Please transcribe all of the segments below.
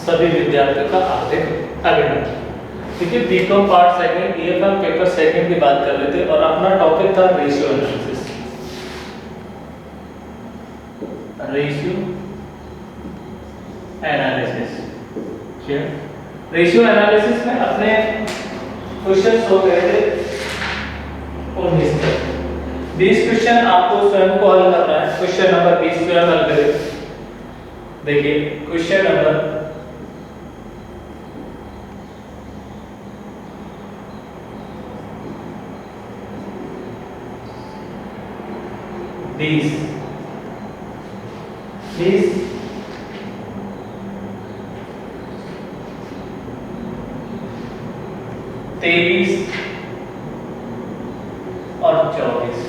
सभी विद्यार्थियों का हार्दिक अभिनंदन। देखिए BCom part second EFM paper second की बात कर रहे थे और अपना टॉपिक था ratio analysis. Ratio analysis ratio analysis में अपने क्वेश्चन हो गए थे 19 तक। 20 क्वेश्चन आपको स्वयं को हल करना है। क्वेश्चन नंबर 20 स्वयं हल करें। देखिए क्वेश्चन नंबर 20 23 और 24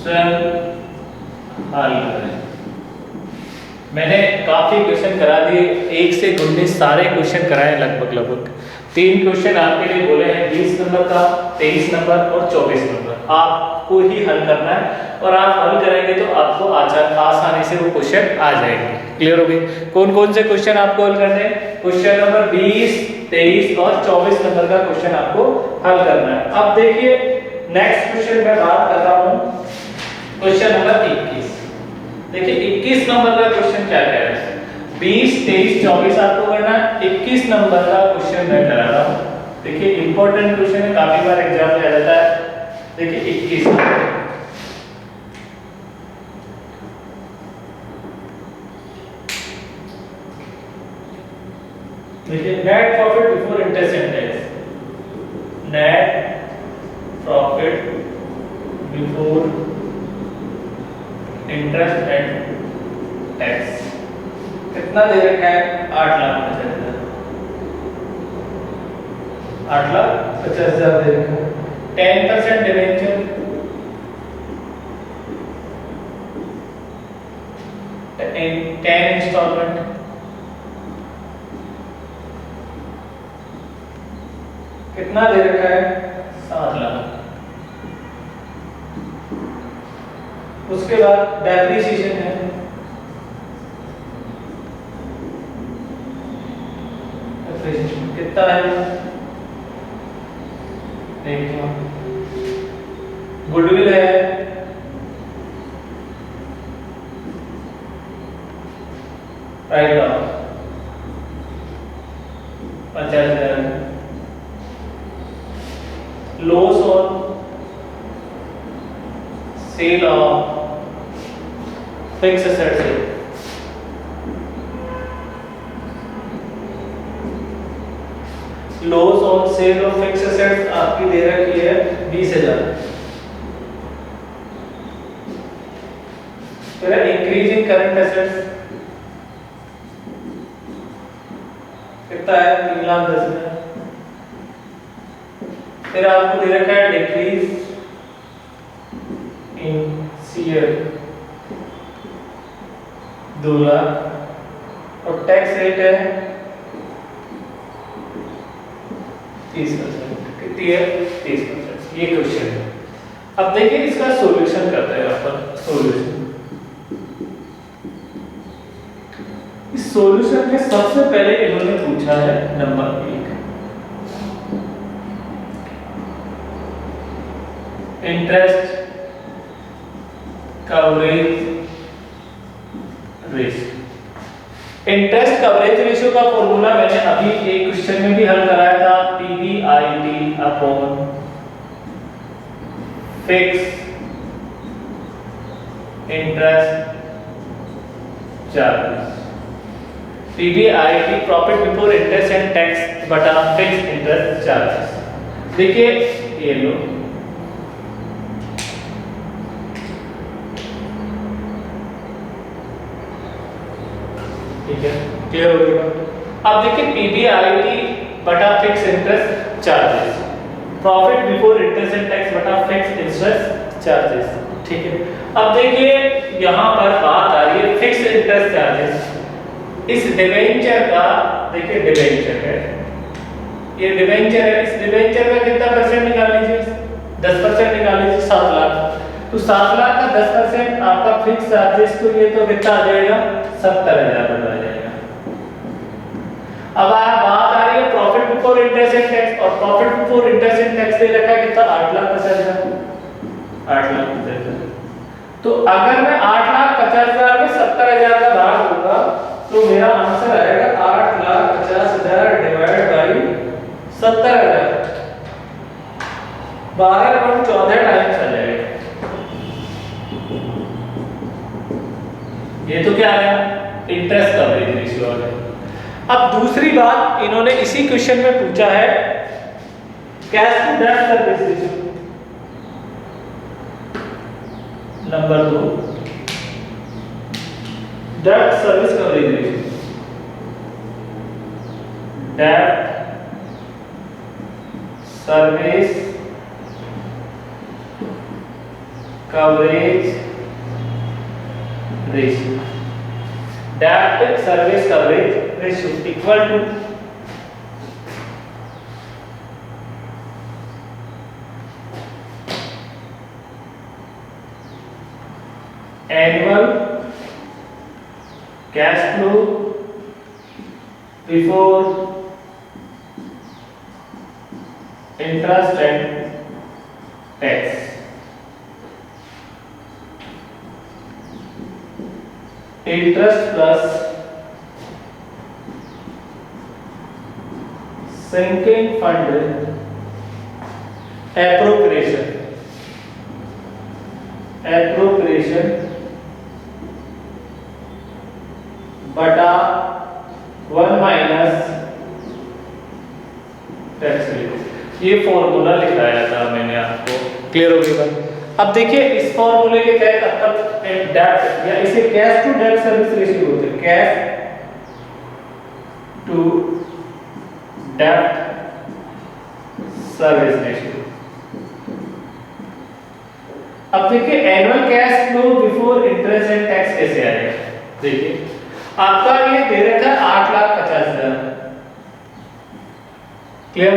स्वयं हल करें। मैंने काफी क्वेश्चन करा दिए, 1 से 19 सारे क्वेश्चन कराए लगभग। 3 क्वेश्चन आपके लिए बोले हैं, 20 नंबर का, 23 नंबर और 24 नंबर आपको ही हल करना है। और आप हल करेंगे तो आपको आसानी से वो क्वेश्चन आ जाएंगे। क्लियर हो गई? कौन कौन से क्वेश्चन आपको हल करने हैं? क्वेश्चन नंबर 20, 23 और 24 नंबर का क्वेश्चन आपको हल करना है। अब देखिए नेक्स्ट क्वेश्चन मैं बात कर रहा हूँ क्वेश्चन नंबर 21। देखिए 21 नंबर का क्वेश्चन क्या कह रहा है? 20, 23, 24 आपको करना है। 21 नंबर का क्वेश्चन मैं करा रहा हूँ। देखिए इंपॉर्टेंट क्वेश्चन है, काफी बार एग्जाम में आ जाता है। देखिए 21 देखिए net profit before interest and tax. Net profit before interest and tax कितना दे रखा है? 8,50,000। 8,50,000 दे रखा है। 10% डिवेंचर, 10 इंस्टॉलमेंट, कितना दे रखा है? 7 लाख। उसके बाद डेप्रिसिएशन है, कितना है? देखिए गुडविल है, write off 50,000। Loss on sale of fixed assets है, loss on sale of fixed assets आपकी दे रखी है 20,000। फिर इंक्रीज इन करंट एसेट्स कितना है? 3,10,000। फिर आपको दे रखा है डिक्रीज इन सीएल 2 लाख और टैक्स रेट है 30%। कितनी है? 30%। ये क्वेश्चन है। अब देखिए इसका सॉल्यूशन करते हैं अपन। सॉल्यूशन, इस सॉल्यूशन में सबसे पहले इन्होंने पूछा है number 1 interest coverage ratio. Interest coverage ratio का फॉर्मूला मैंने अभी एक क्वेश्चन में भी हल कराया था, PBIT upon fix interest charges. PBIT profit before interest and tax बटा फिक्स इंटरेस्ट चार्जेस। देखिए ये लो, ठीक है, क्लियर हो गया। अब देखिए PBIT बटा fix interest charges, profit before interest and tax बटा फिक्स इंटरेस्ट चार्जेस, ठीक है। अब देखिए यहाँ पर बात आ रही है फिक्स इंटरेस्ट चार्जेस। इस डिबेंचर का, देखिए डिबेंचर है, ये डिबेंचर है, इस डिबेंचर में कितना परसेंट निकाल लीजिए? 10% निकाल लीजिए, 7 लाख। तो 7 लाख का 10% आपका फिक्स चार्जेस, तो ये तो कितना आ जाएगा 70,000 रुपये आ जाएगा। अब बात आ रही है profit before interest and tax, और profit before interest and tax दे रखा है कितना 8,50,000, 8,50,000। तो अगर मैं 8,50,000 में 70,000 का भाग दूंगा तो मेरा आंसर आएगा 8,50,000 डिवाइड बाई 70,000, 12.14 टाइम्स आ जाएगा। ये तो क्या आया इंटरेस्ट कवरेज रेशियो आ गया। अब दूसरी बात इन्होंने इसी क्वेश्चन में पूछा है cash to debt service ratio. Number 2 debt service coverage ratio, debt service coverage ratio, debt service coverage ratio equal to annual cash flow before interest and tax, interest plus sinking fund appropriation बटा 1 minus tax rate. ये formula लिखाया था मैंने आपको, clear हो गया। अब देखिए इस फॉर्मूले के तहत अब डेट या इसे cash to debt service ratio बोलते हैं, cash to debt service ratio. अब देखिए annual cash flow before interest and tax कैसे आएगा। देखिए आपका ये दे रखा है 8,50,000, क्लियर।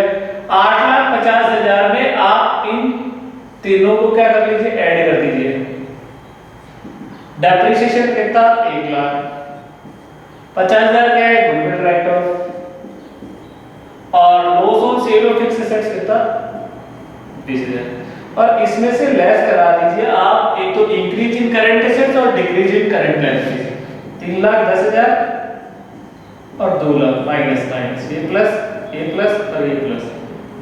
8,50,000 में आप इन तीनों को क्या कर लीजिए ऐड कर दीजिए। डेप्रिसिएशन कितना 1,50,000 क्या है गुडविल राइट ऑफ, और loss on sale of fixed assets कितना 20,000, और इसमें से लेस करा दीजिए आप एक तो इंक्रीज इन करंट एसेट्स और डिक्रीज इन करंट लायबिलिटीज। 3,10,000 और 2 लाख माइनस माइनस ये प्लस और ये प्लस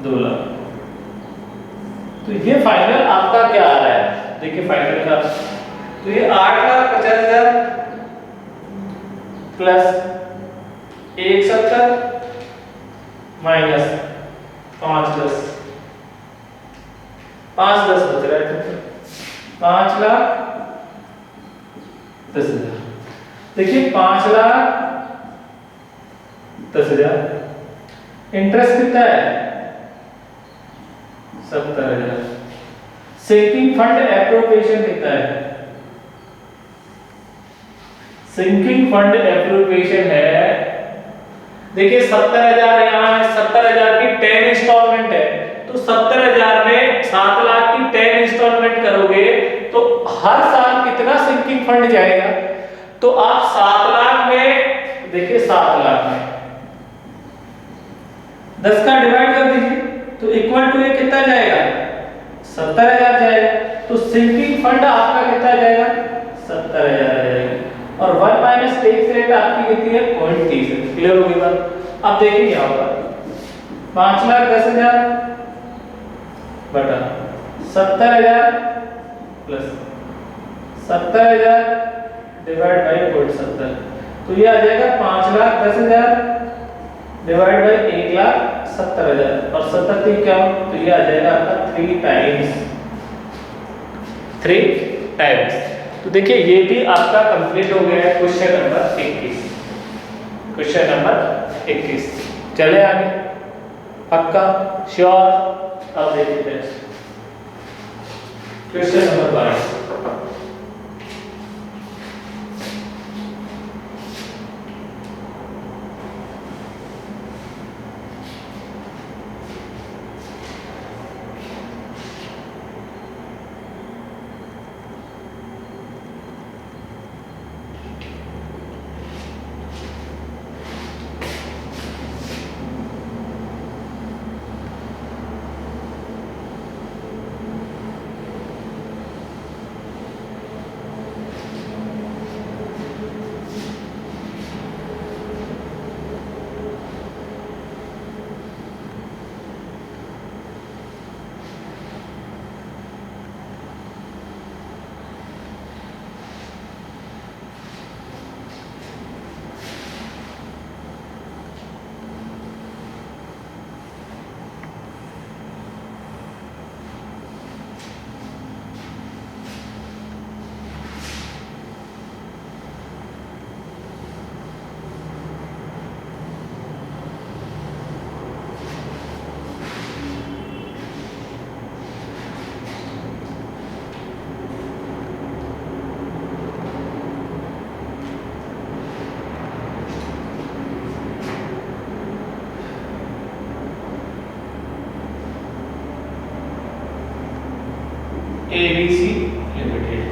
2 लाख। तो ये फाइनल आपका क्या आ रहा है, देखिए फाइनल का तो ये 8,50,000 प्लस 170 माइनस 5,10 बच रहा है 5,10,000। देखिए 5,10,000 इंटरेस्ट कितना है 70,000, सिंकिंग फंड एप्रोप्रिएशन कितना है, सिंकिंग फंड एप्रोप्रिएशन है देखिए 70,000 यहाँ है, 70,000 की 10 इंस्टॉलमेंट है, तो 70,000 में 7 लाख की 10 इंस्टॉलमेंट करोगे तो हर साल कितना सिंकिंग फंड जाएगा। तो आप 7 लाख में देखिए 7 लाख में 10 का डिवाइड कर दीजिए तो इक्वल टू ये कितना जाएगा 70,000 जाएगा। तो सिंकिंग फंड आपका कितना जाएगा 70,000 जाएगा, और 1 माइनस टैक्स रेट आपकी कितनी है 0.30। क्लियर होगी बात। अब देखिए यहाँ पर 5,10,000 बटा 70,000 प्लस 70,000 डिवाइड बाई 0.70, तो ये आ जाएगा 5,10,000 डिवाइड बाई 1,70,000 और 70 क्या, तो ये आ जाएगा आपका 3 टाइम्स। तो देखिए ये भी आपका कंप्लीट हो गया है क्वेश्चन नंबर 21, क्वेश्चन नंबर 21। चले आगे, पक्का श्योर। अब देखिए क्वेश्चन नंबर 22। ABC limited.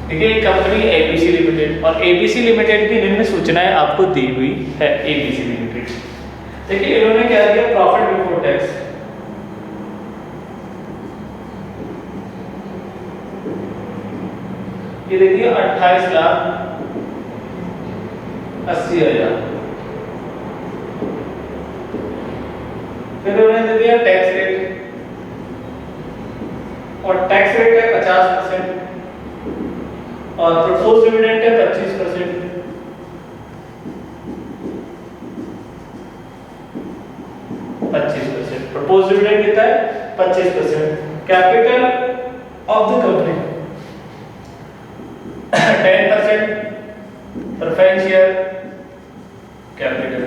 देखिए कंपनी एबीसी लिमिटेड, और एबीसी लिमिटेड की निम्न सूचनाएं आपको दी हुई है। एबीसी लिमिटेड, देखिए इन्होंने क्या दिया, प्रॉफिट बिफोर टैक्स, ये देखिए 28,80,000। फिर उन्होंने दे दिया टैक्स रेट, और टैक्स रेट है 50%, और प्रपोज डिविडेंड है 25%। प्रपोज डिविडेंड कितना है, 25%। Capital of the company 10%, preference share capital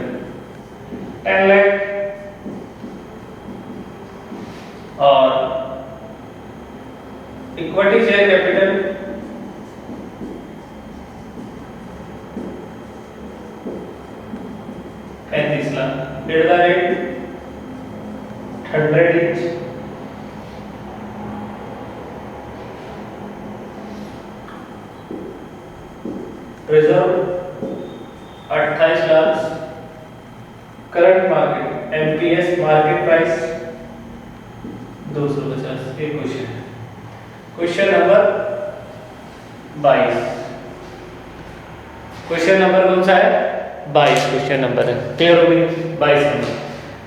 10 lakh, और equity share capital 35 lakh. At the rate 100 each। Reserve 28 lakh. Current market MPS market price 250। एक क्वेश्चन है, क्वेश्चन नंबर 22। क्वेश्चन नंबर कौन सा है, 22 क्वेश्चन नंबर है। क्लियर हो गई, 22 नंबर।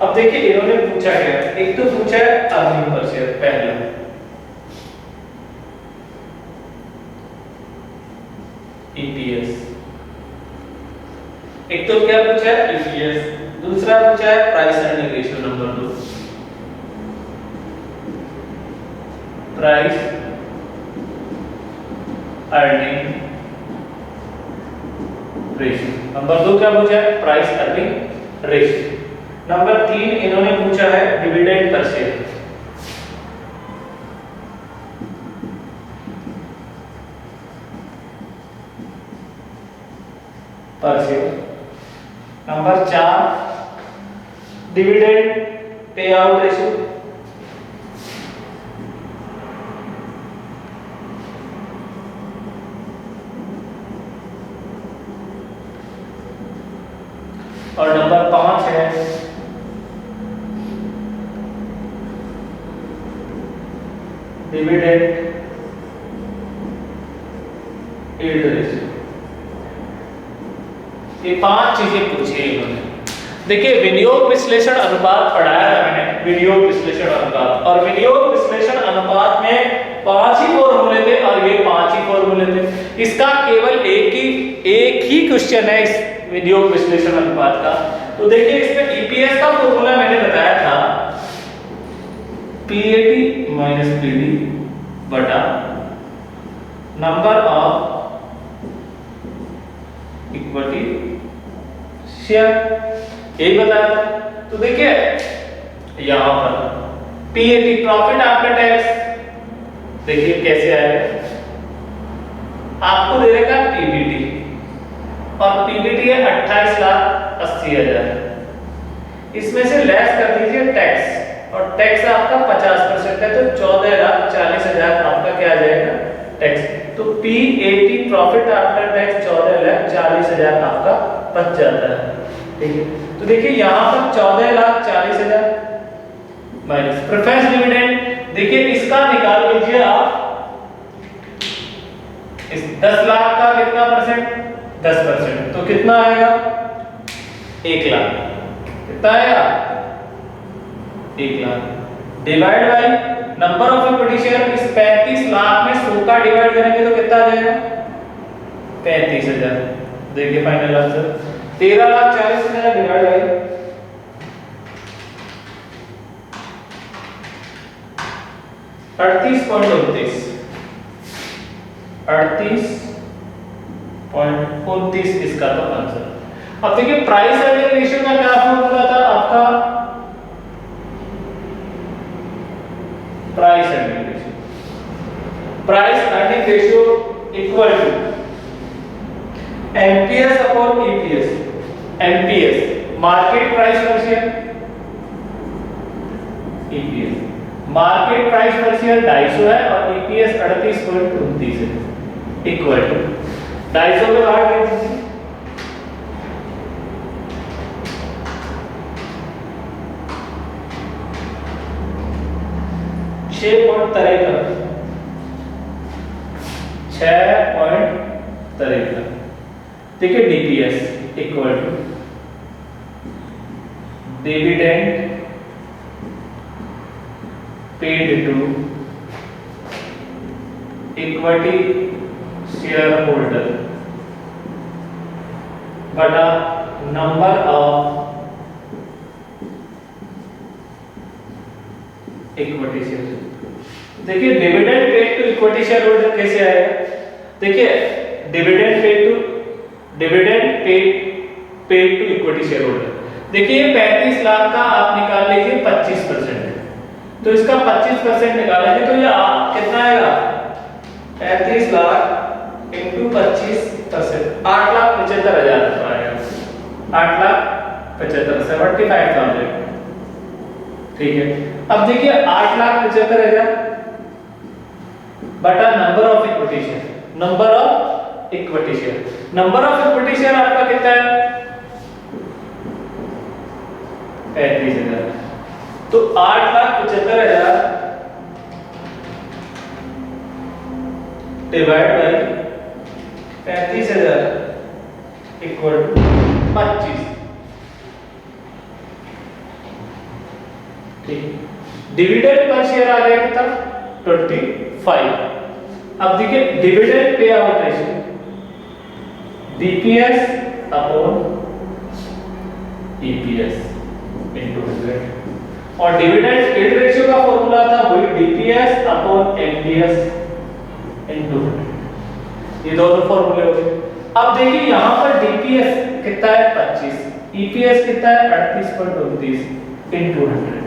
अब देखिए इन्होंने पूछा क्या है, एक तो पूछा है अर्निंग पर शेयर, पहला ईपीएस, एक तो क्या पूछा है ईपीएस, दूसरा पूछा है price earning ratio number 2, price earning ratio number 2 क्या पूछा है, प्राइस अर्निंग रेशियो। नंबर 3 इन्होंने पूछा है dividend per share, number 4 dividend pay out ratio, और नंबर 5 है डिविडेंड यील्ड रेशियो। ये 5 चीजें पूछी है इन्होंने। देखिए विनियोग विश्लेषण अनुपात पढ़ाया था मैंने, विनियोग विश्लेषण अनुपात, और विनियोग विश्लेषण अनुपात में 5 ही फॉर्मूले थे, और ये 5 ही फॉर्मूले थे। इसका केवल एक ही क्वेश्चन है इस विनियोग विश्लेषण अनुपात का। तो देखिए इसमें ईपीएस का फॉर्मूला मैंने बताया था, पीएटी माइनस पीडी बटा नंबर ऑफ इक्विटी शेयर, यही बताया था। तो देखिए यहां पर पीएटी प्रॉफिट आफ्टर टैक्स, देखिए कैसे आएगा, आपको दे रहेगा पीबीटी, और पीबीटी है 28,80,000। इसमें से लेस कर दीजिए टैक्स, और टैक्स आपका 50% है, तो 14,40,000 आपका क्या आ जाएगा, टैक्स। तो पीएटी प्रॉफिट आफ्टर टैक्स 14,40,000 आपका बच जाता है। ठीक है, तो देखिए यहां पर 14,40,000 माइनस प्रेफरेंस डिविडेंड, देखिए इसका निकाल लीजिए आप, इस 10 लाख का कितना परसेंट, 10%, तो कितना आएगा 1 लाख। कितना आएगा 1 lakh, divide by number of equity share. इस 35 लाख में 100 का डिवाइड करेंगे तो कितना आ जाएगा 35,000। देखिए फाइनल आंसर 13,40,000 डिवाइड बाय 38.29, 38.29 इसका तो आंसर। अब देखिए प्राइस अर्निंग रेशियो का क्या फॉर्मूला था आपका, price earning ratio equal to MPS upon EPS. MPS market price per share, EPS market price per share 250 है और ईपीएस 38.29 है, इक्वल टू 250 में काट दीजिए, 6.53, ठीक है। DPS equal to dividend paid to equity shareholder बटा नंबर ऑफ इक्विटी शेयर। देखिए dividend paid to equity shareholder कैसे आएगा, देखिए dividend paid to equity shareholder, देखिए 35 लाख का आप निकाल लीजिए 25%, तो इसका 25% निकालेंगे तो ये कितना आएगा, 35 लाख इंटू 25%, 8,75,000 आएगा, 8,75,000, 75,000, ठीक है। अब देखिए 8,75,000 बटा number of equity share, number of equity share आपका कितना है, 35,000, तो 8,75,000 डिवाइड बाय 35,000 इक्वल टू 25, ठीक। डिविडेंड पर शेयर आ गया कितना, 25। अब देखिए dividend pay out ratio DPS upon EPS into 100, और डिविडेंड यील्ड रेशियो का फॉर्मूला था वही डीपीएस अपॉन एमडीएस इनटू 100, ये दोनों फॉर्मूले हो गए। अब देखिए यहां पर डीपीएस कितना है 25, ईपीएस कितना है 38.29 इनटू 100,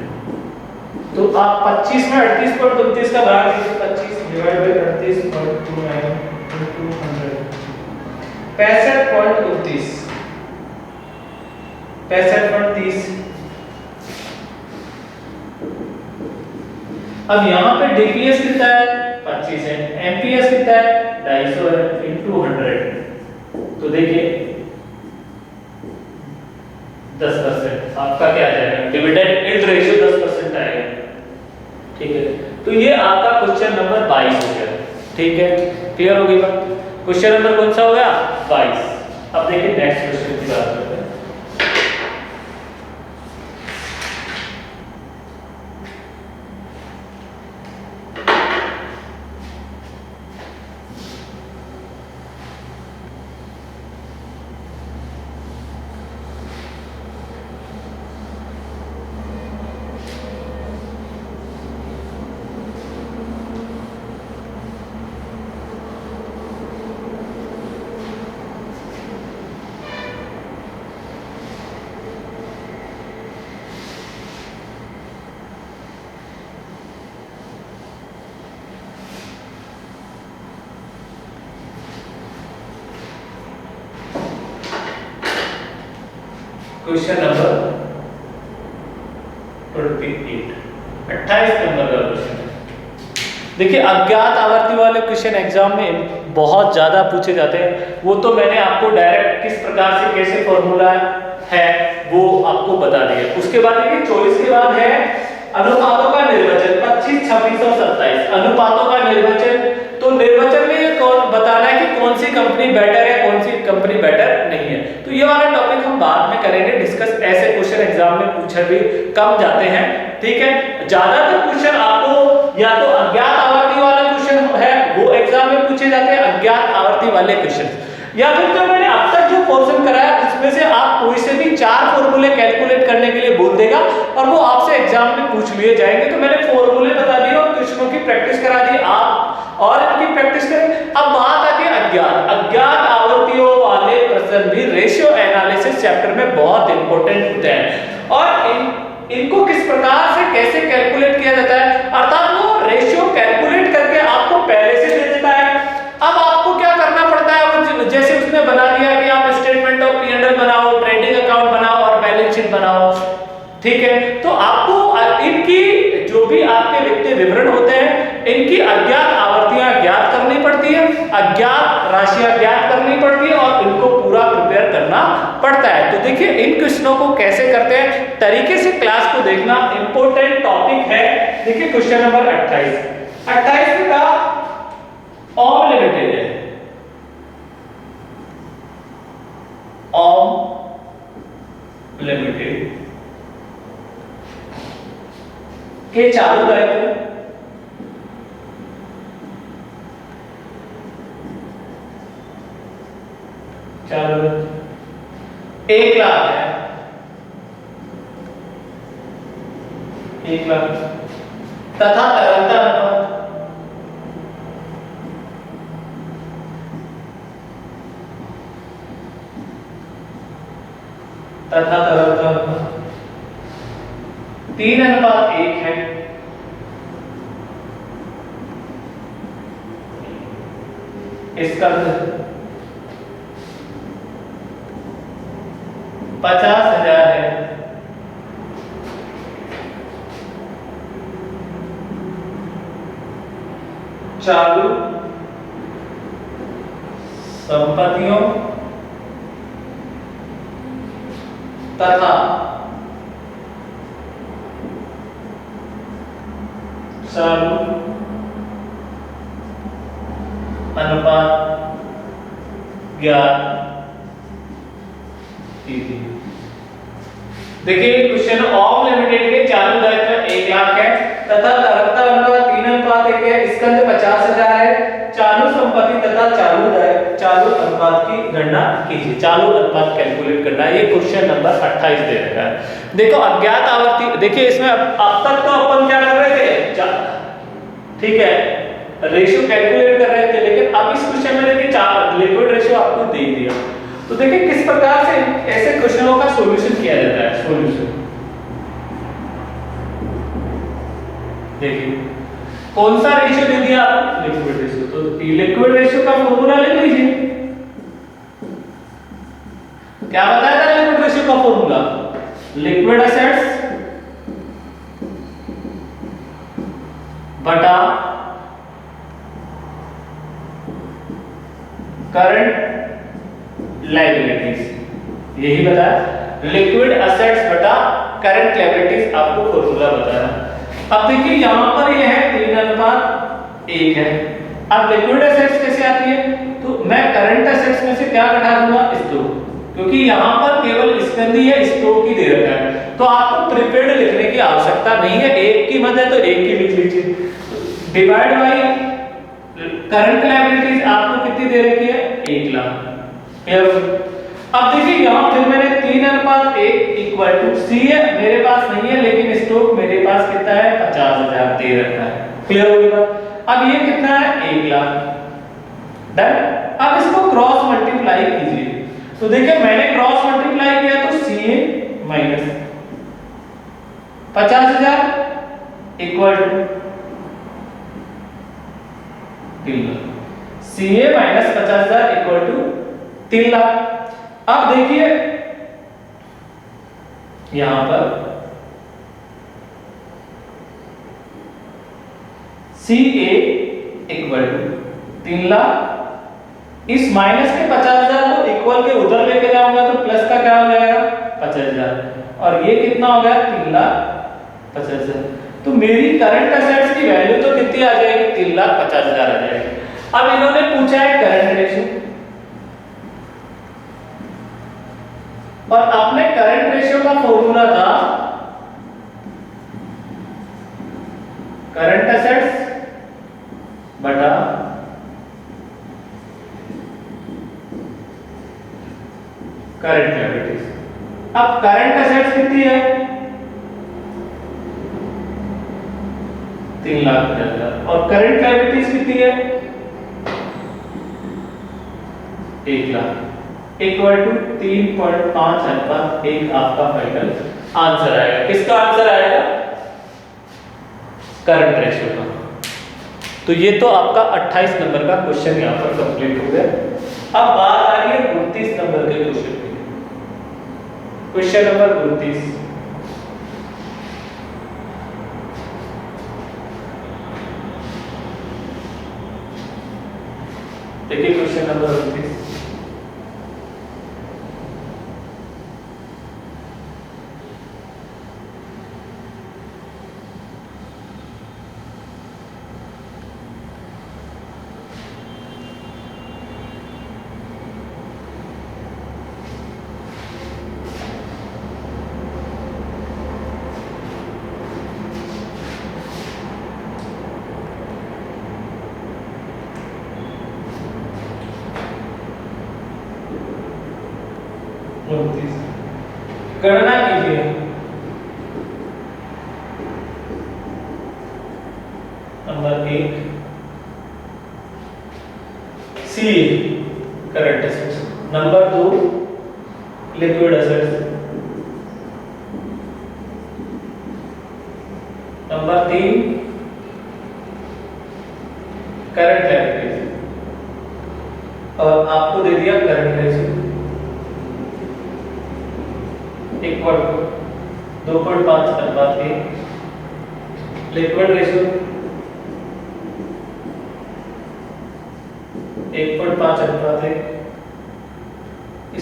तो आप 25 में 38.29 का भाग दीजिए, 25 डिवाइड बाय 38.29 इनटू 100, 65.30। अब यहाँ पे डीपीएस कितना है 25 है, एमपीएस कितना है 250 है इनटू 100, तो देखिए 10% आपका क्या आ जाएगा, डिविडेंड यील्ड रेशियो 10% आएगा, ठीक है। तो ये आपका क्वेश्चन नंबर 22 हो गया, ठीक है, क्लियर हो गई बात। क्वेश्चन नंबर कौन सा हो गया 22। अब देखिए नेक्स्ट क्वेश्चन की बात करते हैं। क्वेश्चन नंबर 28, 28 नंबर का क्वेश्चन। देखिए अज्ञात आवर्ती वाले क्वेश्चन एग्जाम में बहुत ज्यादा पूछे जाते हैं, वो तो मैंने आपको डायरेक्ट किस प्रकार से कैसे फॉर्मूला है वो आपको बता दिया। उसके बाद देखिए 24 के बाद है अनुपातों का निर्वचन, 25, 26 और 27 अनुपातों का निर्वचन। तो निर्वचन में ये कौन बताना है कि कौन सी कंपनी बेटर है कौन सी कंपनी बेटर नहीं है। तो ये वाला टॉपिक हम बाद में करेंगे डिस्कस, ऐसे क्वेश्चन एग्जाम में पूछे भी कम जाते हैं, ठीक है। ज्यादातर क्वेश्चन आपको या तो अज्ञात आवर्ती वाला क्वेश्चन है वो एग्जाम में पूछे जाते हैं, अज्ञात आवर्ती वाले क्वेश्चन, या फिर जो मैंने अब तक जो पोर्शन कराया उसमें से आप कोई से भी 4 फॉर्मूले कैलकुलेट करने के लिए बोल देगा और वो आपसे एग्जाम में पूछ लिए जाएंगे। तो मैंने फॉर्मूले बता दिए और क्वेश्चनों की प्रैक्टिस करा दी आप और इनकी प्रैक्टिस करें। अब बात आती है अज्ञात आवर्तियों वाले प्रश्न भी रेशियो एनालिसिस चैप्टर में बहुत इंपॉर्टेंट होते हैं और इनको किस प्रकार से कैसे कैलकुलेट किया जाता है, अर्थात वो रेशियो कैलकुलेट करके आपको पहले से दे देता है। अब आपको क्या करना पड़ता है, वो जैसे उसने बना दिया कि आप स्टेटमेंट ऑफ P&L बनाओ, ट्रेडिंग अकाउंट बनाओ और बैलेंस शीट बनाओ, ठीक है। तो आपको इनकी जो भी आपके वित्तीय विवरण होते हैं इनकी अज्ञात आवर्तियां ज्ञात करनी पड़ती है, अज्ञात राशियां ज्ञात करनी पड़ती है और इनको पूरा प्रिपेयर करना पड़ता है। तो देखिए इन क्वेश्चनों को कैसे करते हैं तरीके से क्लास को देखना इंपॉर्टेंट टॉपिक है। देखिए क्वेश्चन नंबर 28 में कहा ओम लिमिटेड है, ओम लिमिटेड के चालू दायित्व चालू 1 लाख है, 1 लाख तथा तरलता अनुपात तथा तरलता अनुपात 3:1 है। इसका 50,000 है। चालू संपत्तियों तथा चालू अनुपात ज्ञात कीजिए। देखिए क्वेश्चन ओम लिमिटेड के चालू दायित्व 1 लाख है तथा तरलता अनुपात 3:1 है, स्कंद 50,000 है। चालू संपत्ति तथा चालू अनुपात की गणना कीजिए, चालू अनुपात कैलकुलेट करना है। ये क्वेश्चन नंबर 28 दे रखा है। देखो अज्ञात आवर्ती, देखिए इसमें अब तक तो अपन क्या कर रहे थे, ठीक है, रेशियो कैलकुलेट कर रहे थे, लेकिन अब इस क्वेश्चन में देखिए चार लिक्विड रेशियो आपको दे दिया। तो देखिए किस प्रकार से ऐसे क्वेश्चनों का सॉल्यूशन किया जाता है। सॉल्यूशन देखिए कौन सा रेशियो दे दिया आपको, लिक्विड रेशियो। तो लिक्विड रेशियो का फॉर्मूला लिख लीजिए। क्या बताया था लिक्विड रेशियो का फॉर्मूला, लिक्विड एसेट्स बटा करंट लायबिलिटीज, यही बताया। लिक्विड एसेट्स बटा करंट लायबिलिटीज आपको फॉर्मूला बताया। अब देखिए यहां पर ये है 3:1 है। अब लिक्विड एसेट्स कैसे आती है, तो मैं करंट एसेट्स में से क्या घटा दूंगा, स्टॉक, क्योंकि यहां पर केवल स्कंद ही है, स्टॉक ही दे रखा है। तो आपको प्रीपेड लिखने की आवश्यकता नहीं है, एक की मत है तो एक की लिख लीजिए। डिवाइड बाय करंट लायबिलिटीज आपको कितनी दे रखी है, 1 लाख। अब देखिए यहां फिर मैंने 3:1 इक्वल टू सी है मेरे पास नहीं है, लेकिन स्टॉक मेरे पास कितना है, 50,000 दे रखा है। क्लियर हो गया। अब ये कितना है, 1 लाख। डन। अब इसको क्रॉस मल्टीप्लाई कीजिए। तो देखिए मैंने क्रॉस मल्टीप्लाई किया तो C minus 50,000 equal to 3 lakh. C minus 50,000 equal to 3 lakh. अब देखिए यहां पर C A equal to 3 lakh. इस माइनस के 50,000 को इक्वल के उधर लेके जाऊंगा तो प्लस का क्या हो जाएगा, 50,000, और ये कितना हो गया, 3,50,000। तो मेरी करंट एसेट्स की वैल्यू तो कितनी आ जाएगी, 3,50,000 आ जाएगी। अब इन्होंने पूछा है करंट रेशियो, और अपने करंट रेशियो का फॉर्मूला था करंट एसेट्स बटा करंट लायबिलिटीज। अब करंट एसेट्स कितनी है, 3,50,000, और करंट लायबिलिटीज कितनी है, 1 लाख, इक्वल टू 3.5:1 आपका फाइनल आंसर आएगा। किसका आंसर आएगा, करंट रेशियो का। तो ये तो आपका 28 नंबर का क्वेश्चन यहां पर कंप्लीट हो गया। अब बात आ रही है 29 नंबर के क्वेश्चन की। क्वेश्चन नंबर 29, देखिए क्वेश्चन नंबर 29। गणना कीजिए। Number 1 C current assets, number 2 liquid assets, number 3 current liabilities, और आपको दे दिया current ratio equal to 2.5:1, liquid ratio 1.5:1,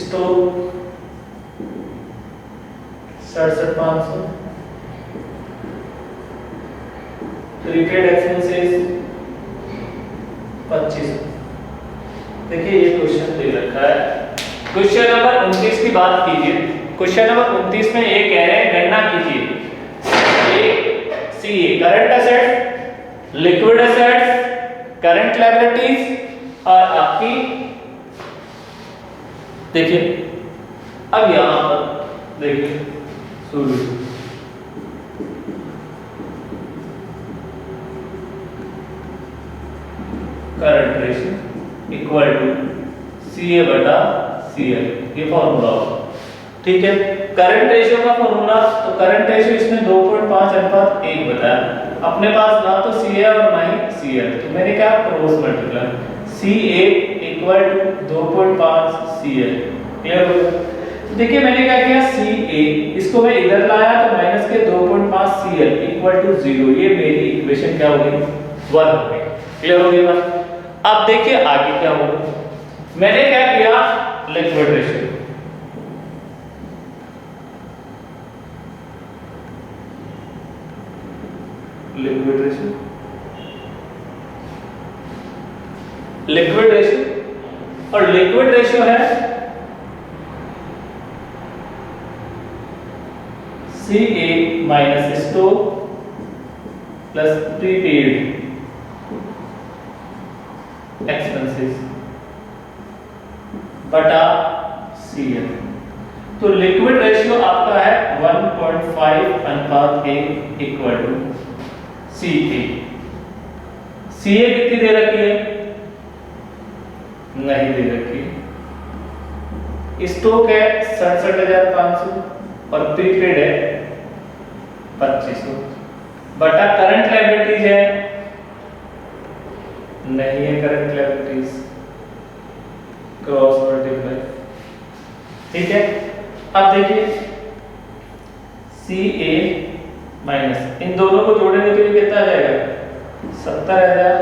stock 67,500, prepaid expenses 2500। देखिए ये क्वेश्चन दे रखा है। क्वेश्चन नंबर 29 की बात कीजिए। क्वेश्चन नंबर 29 में ये कह रहे हैं गणना कीजिए CA current assets, liquid assets, current liabilities और आपकी, देखिए अब यहां पर देखिए शुरू current ratio equal to CA बटा सीएल, ये फॉर्मूला होगा। ठीक है, करंट रेशियो का फॉर्मूला, तो करंट रेशियो इसमें 2.5:1 बताया। अपने पास ना तो सी ए और ना ही सी एल, तो मैंने क्या cross multiply C A equal to 2.5 C L. Clear हो गया? तो देखिए मैंने क्या किया, सी ए इसको मैं इधर लाया तो माइनस के 2.5 सी एल इक्वल टू 0, ये मेरी इक्वेशन क्या हो गई 1 हो गई। क्लियर हो गया? अब देखिए आगे क्या होगा। मैंने क्या किया, liquid ratio, liquid ratio, liquid ratio और लिक्विड रेशियो है C A minus stock plus prepaid expenses बटा सी एल। तो लिक्विड रेशियो आपका है 1.5:1 इक्वल टू सी ए। सी ए कितनी दे रखी है, नहीं दे रखी। स्टॉक है 67,500 और प्रीपेड है 2500 बटा करंट लायबिलिटीज है, नहीं है करंट लायबिलिटीज, क्रॉस मल्टीप्लाई। ठीक है, अब देखिए सी ए माइनस इन दोनों को जोड़ेंगे तो ये कितना आ जाएगा 70,000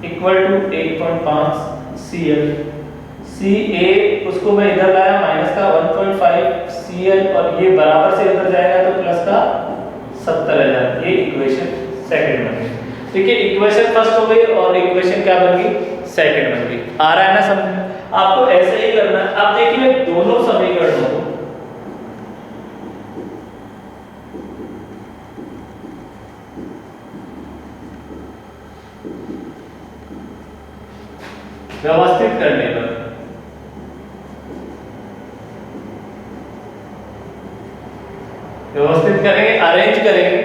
इक्वल टू 1.5 सी एल। सी ए उसको मैं इधर लाया माइनस का 1.5 सी एल और ये बराबर से इधर जाएगा तो प्लस का 70,000। ये इक्वेशन सेकंड बन गई। ठीक है, इक्वेशन फर्स्ट हो गई और इक्वेशन क्या बन गई, सेकंड बन गई। आ रहा है ना समझ? आपको ऐसे ही करना है। अब देखिए दोनों समीकरणों को व्यवस्थित करने पर व्यवस्थित करेंगे, अरेंज करेंगे।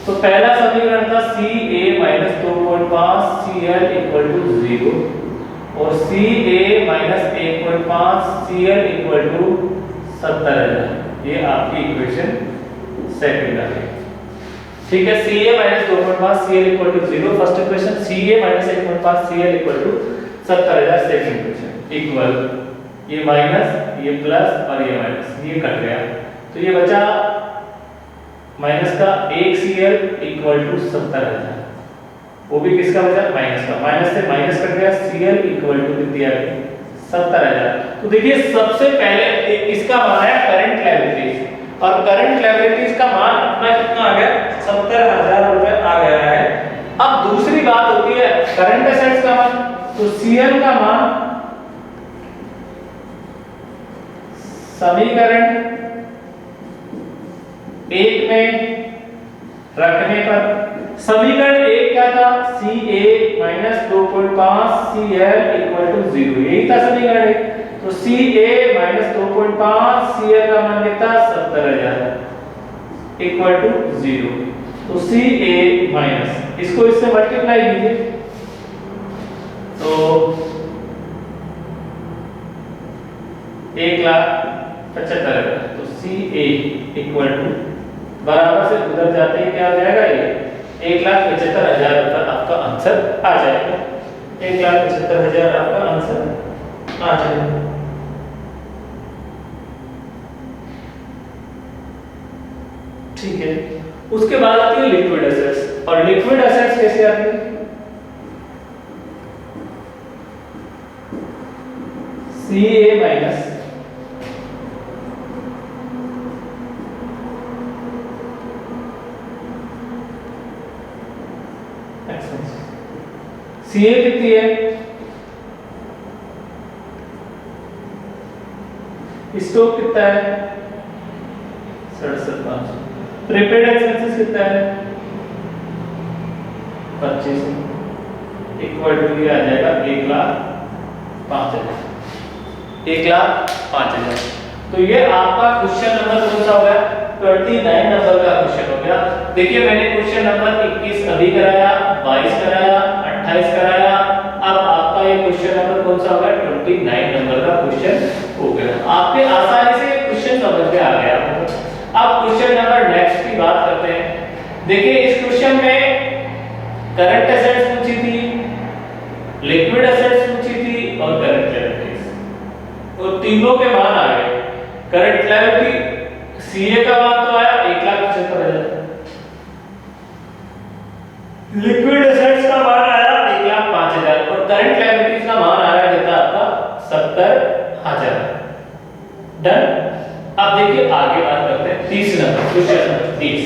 तो पहला समीकरण था C A minus 2.5 C L equal to 0 और C A minus 1.5 C L equal to 70,000। ये आपकी इक्वेशन सेकंड आ गई। ठीक है, C A minus 2.5 C L equal to 0 first equation, C A minus 1.5 C L equal to 70,000 second equation, equal ये minus ये plus और ये माइनस, ये कट गया तो ये बचा माइनस का 1 सी एल इक्वल टू 70,000। वो भी किसका बचा, माइनस का, माइनस से माइनस कट गया, CL इक्वल टू कितनी आ गई 70,000। तो देखिए सबसे पहले इसका मान है करंट लायबिलिटीज, और करंट लायबिलिटीज का मान अपना कितना आ गया 70,000 रुपए आ गया है। अब दूसरी बात होती है करंट एसेट्स का मान, तो CL का मान समीकरण 1 में रखने पर, समीकरण 1 क्या था, CA minus 2.5 CL equal to 0, यही था समीकरण 1। तो CA माइनस 2.5 CL का मान कितना 70,000 इक्वल टू 0। तो CA माइनस इसको इससे मल्टीप्लाई कीजिए, तो 1,75,000, तो CA इक्वल टू बराबर से उधर जाते ही क्या हो जाएगा, ये 1,75,000 रुपए आपका आंसर आ जाएगा। 1,75,000 आपका आंसर आ जाएगा। ठीक है, उसके बाद आती है लिक्विड एसेट्स, और लिक्विड एसेट्स कैसे आती है, CA माइनस CA कितनी है, स्टॉक कितना है 67,500, प्रीपेड एक्सपेंसेस कितना है 25, इक्वल टू ये आ जाएगा 1,05,000, 1,05,000। तो ये आपका क्वेश्चन नंबर कौन सा हो गया, 29 नंबर का क्वेश्चन हो गया। देखिए मैंने क्वेश्चन नंबर 21 अभी कराया, 22 कराया, 28 कराया, अब आपका ये क्वेश्चन नंबर कौन सा होगा, 29 नंबर का क्वेश्चन हो गया। आपके आसानी से क्वेश्चन समझ में आ गया। अब क्वेश्चन नंबर नेक्स्ट की बात करते हैं। देखिए इस क्वेश्चन में करंट एसेट्स पूछी थी, लिक्विड एसेट्स पूछी थी, और करंट लायबिलिटीज, तो तीनों के मान आ गए। करंट लायबिलिटी CA का मान तो आया 1,75,000, लिक्विड एसेट्स का मान आया 1,05,000, और करंट लायबिलिटीज का मान आया कितना आपका 70,000। डन। अब देखिए आगे बात करते हैं 30 number, question number 30।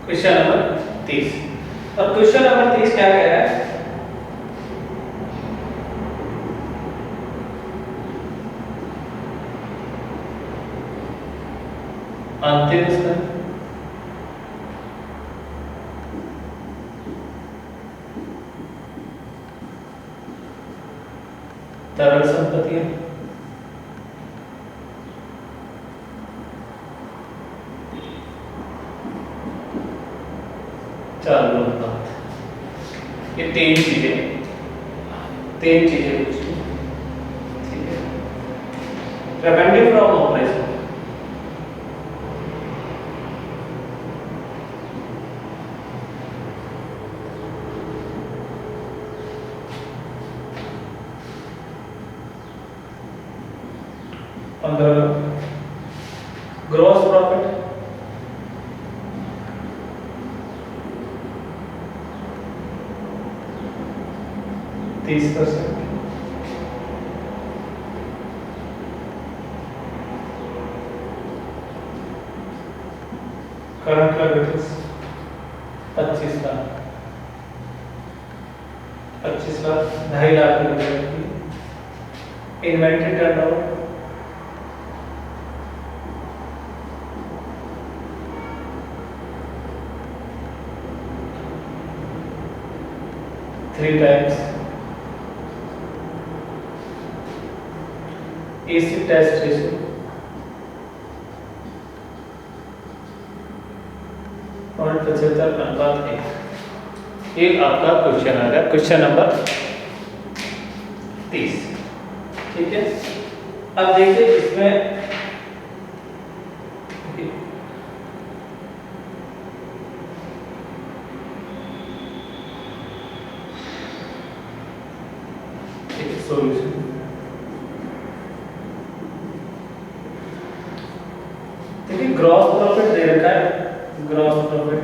Question number 30, और क्वेश्चन नंबर 30 क्या कह रहा है, अंतिम स्तर, तरल संपत्तियां, चालू अनुपात, ये तीन चीजें पूछी। ठीक है, revenue from operation, gross profit, %30, liabilities 25 lakh, 25 lakh, 2.5 lakh की inventory turnover 3 times AC test ratio 0.75:1। ये आपका क्वेश्चन आ गया, क्वेश्चन नंबर 30। ठीक है, अब देखिए इसमें सॉल्यूशन। देखिए ग्रॉस प्रॉफिट दे रखा है, ग्रॉस प्रॉफिट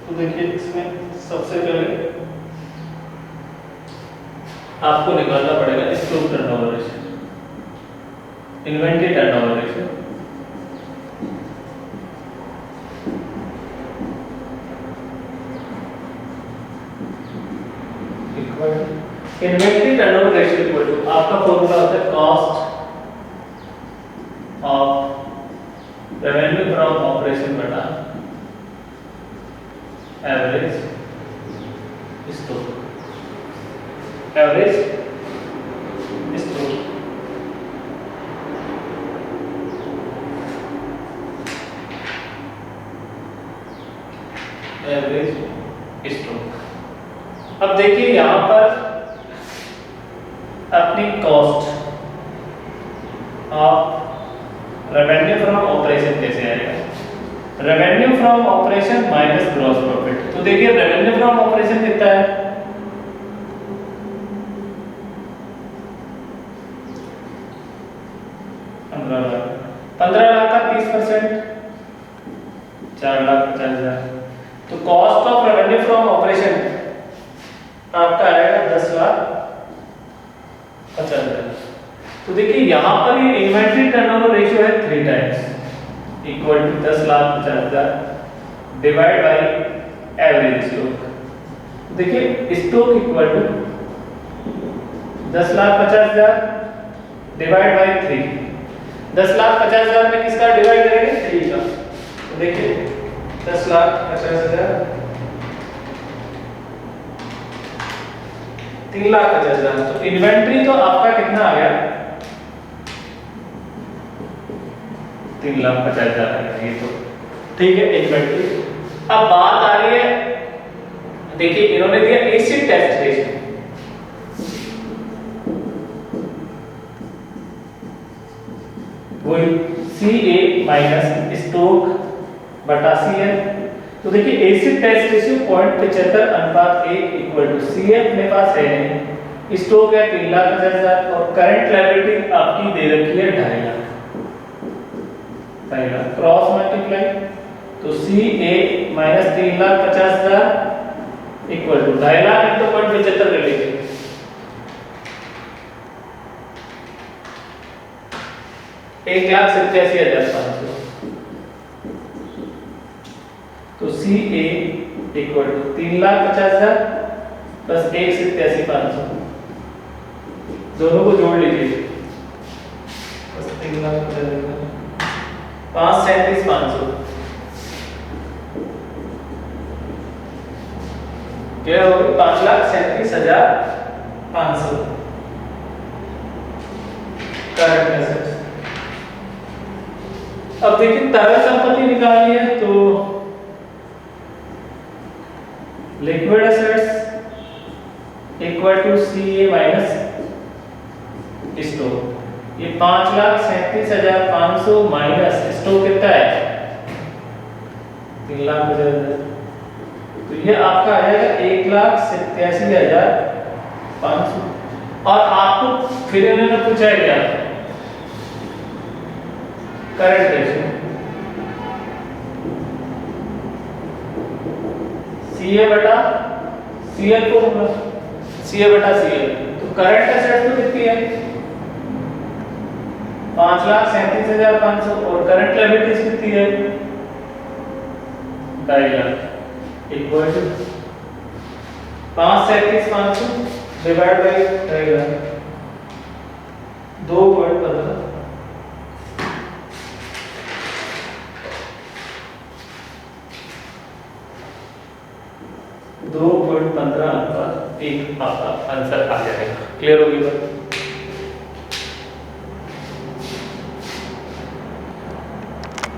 तो देखिए इसमें सबसे पहले आपको निकालना पड़ेगा stock turnover ratio, inventory turnover ratio. Inventory turnover ratio equal to आपका फॉर्मूला होता है cost of revenue from operation बटा average stock, average stock. Average stock. अब देखिए यहां पर अपनी cost of revenue from operation कैसे आएगा, revenue from operation minus gross profit. तो देखिए रेवेन्यू फ्रॉम ऑपरेशन कितना है, पंद्रह लाख का 30%, 4,50,000। तो cost of revenue from operation आपका आएगा 10,50,000। तो देखिए यहां पर ये इन्वेंट्री टर्नओवर रेशियो है 3 times equal to 10,50,000 divide by average stock. देखिए stock equal to 10,50,000 divide by 3। 10,50,000 में किसका डिवाइड करेंगे, 3 का। तो देखिए 10,50,000 3,50,000। तो इन्वेंट्री तो आपका कितना आ गया, 3,50,000 है ये तो। ठीक है इन्वेंट्री। अब बात आ रही है, देखिए इन्होंने दिया एसिड टेस्ट रेशियो, वही CA माइनस स्टॉक बटा CL। तो देखिए acid test ratio 0.75:1 equal to CA अपने पास है नहीं, स्टॉक है 3,50,000 और करंट लायबिलिटी आपकी दे रखी है 2.5 लाख। पहला क्रॉस मल्टीप्लाई, तो CA minus 3,50,000 equal to 2.5 lakh into 0.75 कर लीजिए। एक 1,87,500। तो CA इक्वल टू 3,50,000 प्लस 1,87,500, दोनों को जोड़ लीजिए। 3,50,000 5,37,500 क्या होगी, 5,37,500 करंट एसेट्स। अब देखिए तरल संपत्ति निकालनी है, तो liquid assets equal to CA minus stock. ये 5,37,500 माइनस स्टॉक कितना है, 3,50,000। तो ये आपका आएगा 1,87,500। और आपको फिर इन्होंने पूछा है क्या, करंट रेशियो CA बटा CL को CA बटा CL। तो करंट एसेट्स तो कितनी है 5,37,500 और करंट लायबिलिटीज कितनी है 2.5 lakh equal to 5,37,500 divide by 2.5 lakh 2.15 2.15 अनुपात 1 आपका आंसर आ जाएगा। क्लियर होगी बात?